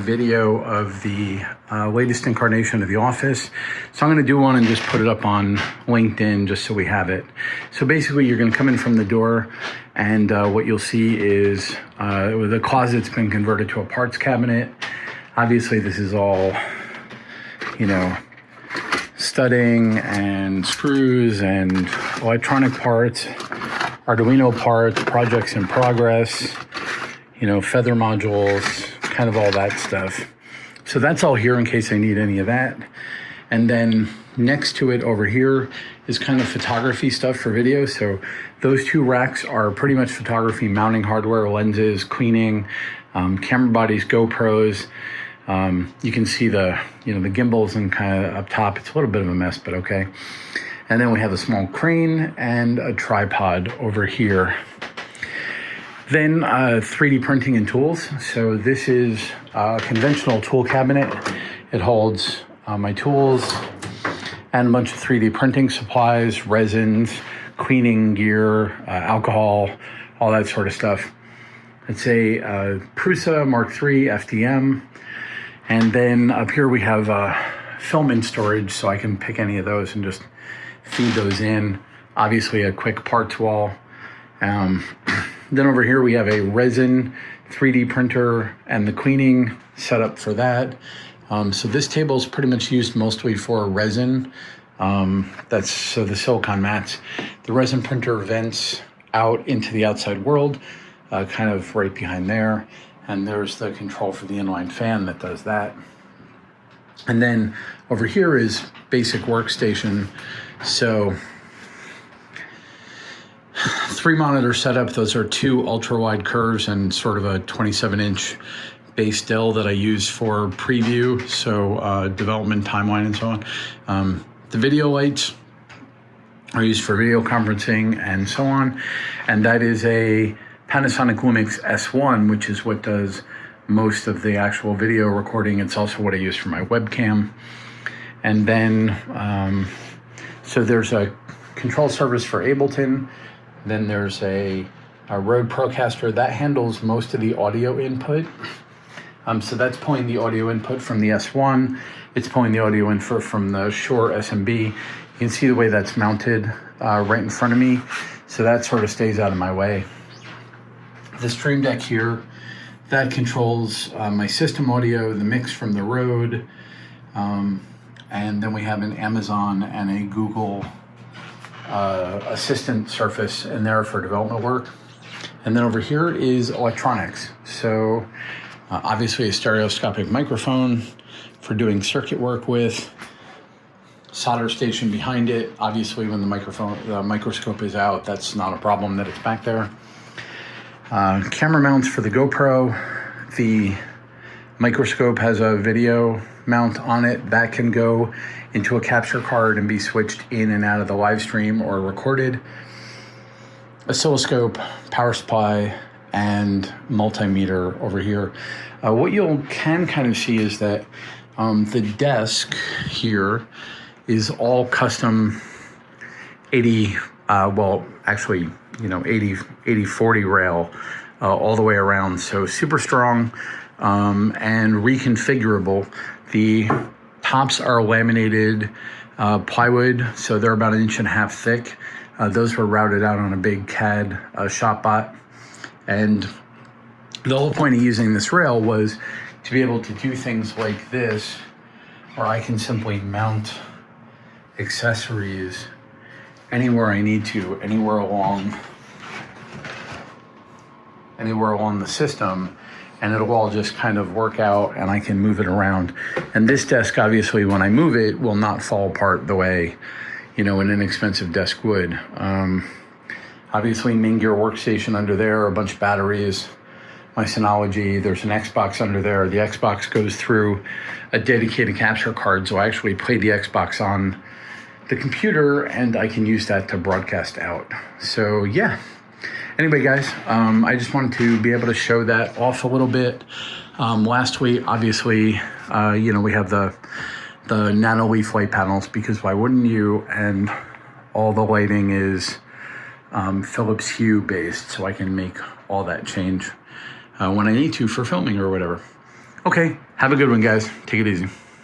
video of the latest incarnation of The Office. So I'm going to do one and just put it up on LinkedIn just so we have it. So basically you're going to come in from the door and what you'll see is the closet's been converted to a parts cabinet. Obviously this is all, studding and screws and electronic parts, Arduino parts, projects in progress, feather modules, kind of all that stuff. So that's all here in case I need any of that. And then next to it over here is kind of photography stuff for video. So those two racks are pretty much photography mounting hardware, lenses, cleaning, camera bodies, GoPros. You can see the gimbals and kind of up top. It's a little bit of a mess, but okay. And then we have a small crane and a tripod over here. Then 3D printing and tools. So this is a conventional tool cabinet. It holds my tools and a bunch of 3D printing supplies, resins, cleaning gear, alcohol, all that sort of stuff. It's a Prusa Mark III FDM. And then up here we have film in storage, so I can pick any of those and just feed those in. Obviously a quick parts wall. Then over here we have a resin 3D printer and the cleaning setup for that. So this table is pretty much used mostly for resin. That's the silicon mats. The resin printer vents out into the outside world, kind of right behind there. And there's the control for the inline fan that does that. And then over here is basic workstation. So 3 monitor setup. Those are 2 ultra wide curves and sort of a 27-inch base Dell that I use for preview. So development timeline and so on. The video lights are used for video conferencing and so on. And that is a Panasonic Lumix S1, which is what does most of the actual video recording. It's also what I use for my webcam. And then, so there's a control surface for Ableton. Then there's a Rode Procaster that handles most of the audio input. So that's pulling the audio input from the S1. It's pulling the audio input from the Shure SMB. You can see the way that's mounted right in front of me. So that sort of stays out of my way. The Stream Deck here, that controls my system audio, the mix from the Rode, and then we have an Amazon and a Google Assistant Surface in there for development work. And then over here is electronics. So obviously a stereoscopic microphone for doing circuit work with, solder station behind it. Obviously when the microscope is out, that's not a problem that it's back there. Camera mounts for the GoPro. The microscope has a video mount on it that can go into a capture card and be switched in and out of the live stream or recorded. Oscilloscope, power supply, and multimeter over here. What you can kind of see is that the desk here is all custom 80, 80/40 rail all the way around. So super strong and reconfigurable. The tops are laminated plywood, so they're about 1.5 inches thick. Those were routed out on a big CAD shopbot. And the whole point of using this rail was to be able to do things like this, where I can simply mount accessories anywhere I need to, anywhere along the system, and it'll all just kind of work out and I can move it around. And this desk, obviously, when I move it, will not fall apart the way, an inexpensive desk would. Obviously, main gear workstation under there, a bunch of batteries, my Synology, there's an Xbox under there. The Xbox goes through a dedicated capture card, so I actually play the Xbox on the computer and I can use that to broadcast out. So yeah. Anyway, guys, I just wanted to be able to show that off a little bit. Last week, obviously, we have the nano leaf light panels, because why wouldn't you? And all the lighting is Philips Hue based, so I can make all that change when I need to for filming or whatever. Okay, have a good one, guys. Take it easy.